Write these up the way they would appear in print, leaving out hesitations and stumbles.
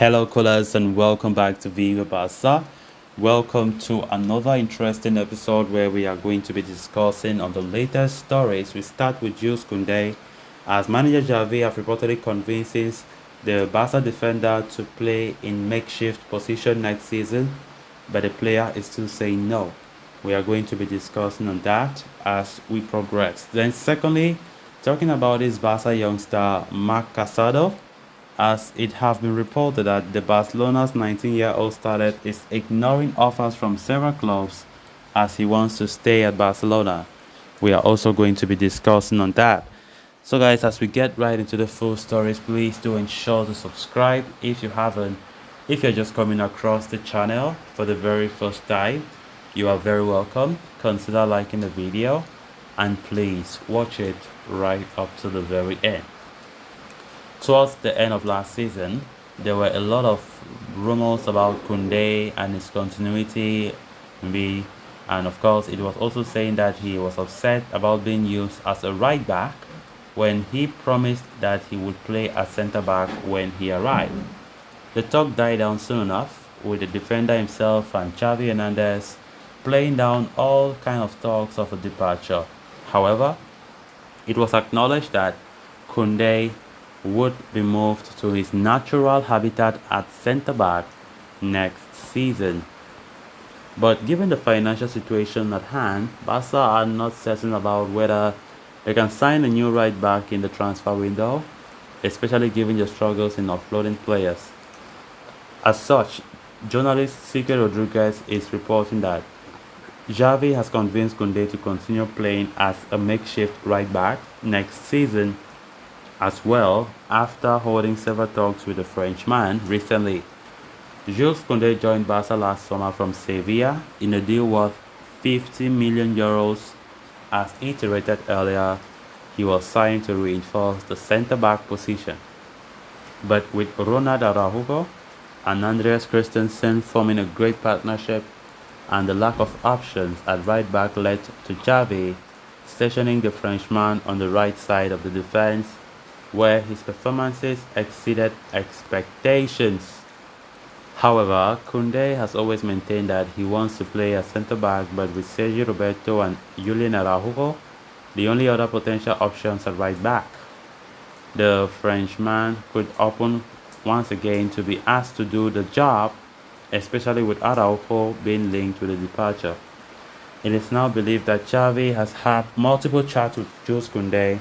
Hello, callers, and welcome back to Viva Barca. Welcome to another interesting episode where we are going to be discussing on the latest stories. We start with Jules Kounde, as manager Xavi have reportedly convinces the Barca defender to play in makeshift position next season, but the player is still saying no. We are going to be discussing on that as we progress. Then, secondly, talking about this Barca youngster Marc Casado, as it has been reported that the Barcelona's 19-year-old starlet is ignoring offers from several clubs as he wants to stay at Barcelona. We are also going to be discussing on that. So guys, as we get right into the full stories, please do ensure to subscribe if you haven't. If you're just coming across the channel for the very first time, you are very welcome. Consider liking the video and please watch it right up to the very end. Towards the end of last season, there were a lot of rumors about Kounde and his continuity, and of course, it was also saying that he was upset about being used as a right back when he promised that he would play as centre back when he arrived. The talk died down soon enough, with the defender himself and Xavi Hernandez playing down all kind of talks of a departure. However, it was acknowledged that Kounde would be moved to his natural habitat at centre back next season. But given the financial situation at hand, Barca are not certain about whether they can sign a new right back in the transfer window, especially given the struggles in offloading players. As such, journalist Sique Rodriguez is reporting that Xavi has convinced Kounde to continue playing as a makeshift right back next season as well, after holding several talks with the Frenchman recently. Jules Kounde joined Barca last summer from Sevilla in a deal worth 50 million euros. As iterated earlier, he was signed to reinforce the centre-back position. But with Ronald Araujo and Andreas Christensen forming a great partnership, and the lack of options at right back led to Xavi stationing the Frenchman on the right side of the defense, where his performances exceeded expectations. However, Kounde has always maintained that he wants to play as centre-back, but with Sergio Roberto and Julian Araujo, the only other potential options are right back. The Frenchman could open once again to be asked to do the job, especially with Araujo being linked with the departure. It is now believed that Xavi has had multiple chats with Jules Kounde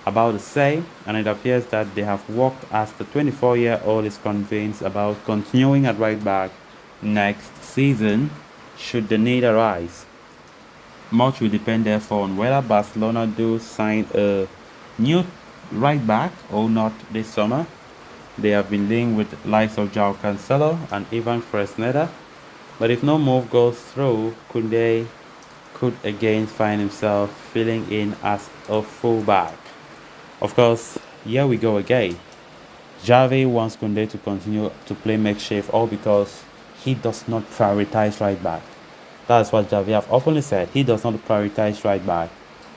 about the same, and it appears that they have worked as the 24-year-old is convinced about continuing at right back next season should the need arise. Much will depend therefore on whether Barcelona do sign a new right back or not this summer. They have been linked with likes of João Cancelo and Ivan Fresneda, but if no move goes through, Kounde could again find himself filling in as a fullback. Of course, here we go again. Xavi wants Kounde to continue to play makeshift, all because he does not prioritize right back. That's what Xavi have openly said. He does not prioritize right back.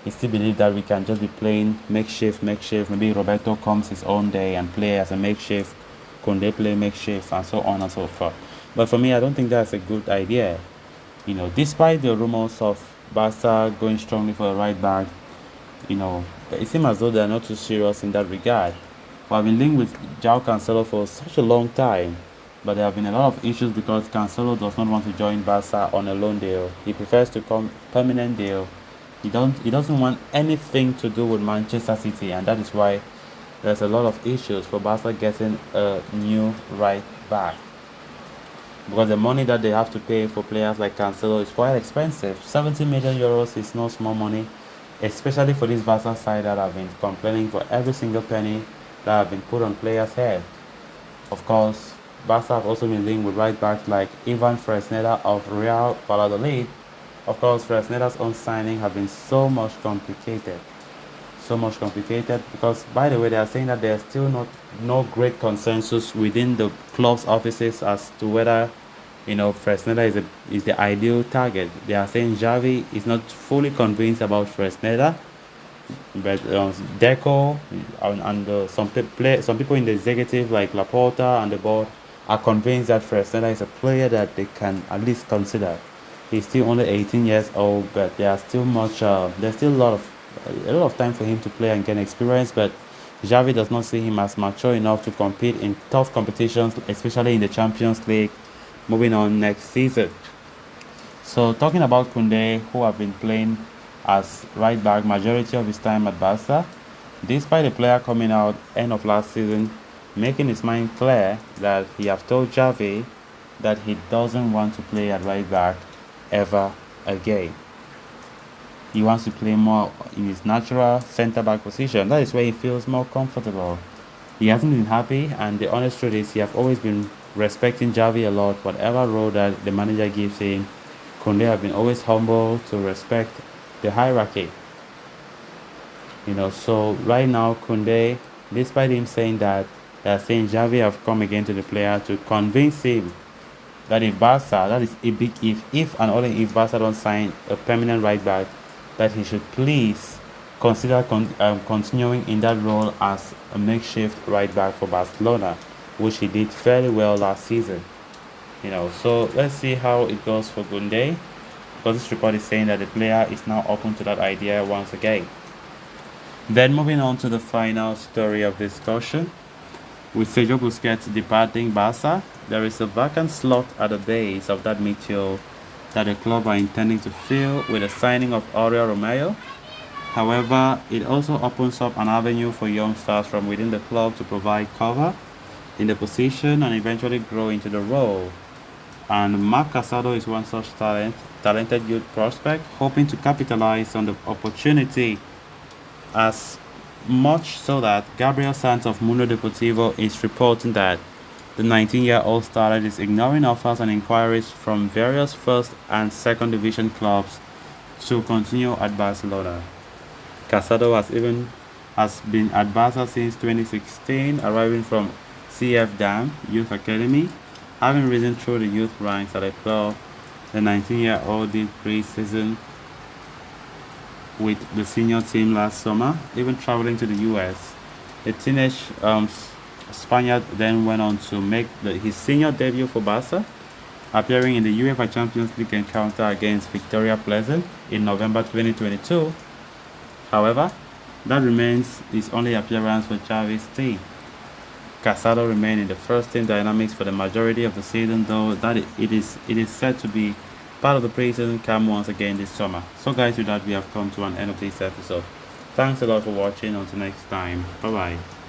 He still believes that we can just be playing makeshift. Maybe Roberto comes his own day and play as a makeshift. Kounde play makeshift, and so on and so forth. But for me, I don't think that's a good idea. Despite the rumors of Barca going strongly for a right back, it seems as though they are not too serious in that regard. But I've been linked with João Cancelo for such a long time, but there have been a lot of issues because Cancelo does not want to join Barca on a loan deal. He prefers to come permanent deal. He doesn't want anything to do with Manchester City, and that is why there's a lot of issues for Barca getting a new right back. Because the money that they have to pay for players like Cancelo is quite expensive. 70 million euros is no small money, especially for this Barca side that have been complaining for every single penny that have been put on players' head. Of course, Barca have also been linked with right backs like Ivan Fresneda of Real Valladolid. Of course, Fresneda's own signing have been so much complicated because, by the way, they are saying that there's still no great consensus within the club's offices as to whether Fresneda is the ideal target. They are saying Xavi is not fully convinced about Fresneda, but Deco and some people in the executive like Laporta and the board are convinced that Fresneda is a player that they can at least consider. He's still only 18 years old, but there are still much. There's still a lot of time for him to play and gain experience. But Xavi does not see him as mature enough to compete in tough competitions, especially in the Champions League. Moving on next season. So talking about Kounde, who have been playing as right back majority of his time at Barca, despite the player coming out end of last season, making his mind clear that he have told Xavi that he doesn't want to play at right back ever again. He wants to play more in his natural centre back position. That is where he feels more comfortable. He hasn't been happy, and the honest truth is he have always been respecting Xavi a lot. Whatever role that the manager gives him, Kounde have been always humble to respect the hierarchy. So right now Kounde, despite him saying that, they are saying Xavi have come again to the player to convince him that if Barca, that is a big if and only if Barca don't sign a permanent right back, that he should please consider continuing in that role as a makeshift right back for Barcelona, which he did fairly well last season. So let's see how it goes for Kounde, because this report is saying that the player is now open to that idea once again. Then moving on to the final story of discussion. With Sergio Busquets departing Barca, there is a vacant slot at the base of that midfield that the club are intending to fill with the signing of Oriol Romeo. However, it also opens up an avenue for young stars from within the club to provide cover in the position and eventually grow into the role. And Marc Casado is one such talented youth prospect, hoping to capitalize on the opportunity, as much so that Gabriel Sanz of Mundo Deportivo is reporting that the 19-year-old starlet is ignoring offers and inquiries from various first and second division clubs to continue at Barcelona. Casado has been at Barca since 2016, arriving from CF Dam Youth Academy. Having risen through the youth ranks at the club, the 19-year-old did pre-season with the senior team last summer, even traveling to the US. The teenage Spaniard then went on to make his senior debut for Barca, appearing in the UEFA Champions League encounter against Victoria Pleasant in November 2022. However, that remains his only appearance for Xavi's team. Casado remained in the first team dynamics for the majority of the season, though that it is said to be part of the preseason camp once again this summer. So guys, with that we have come to an end of this episode. Thanks a lot for watching. Until next time, bye bye.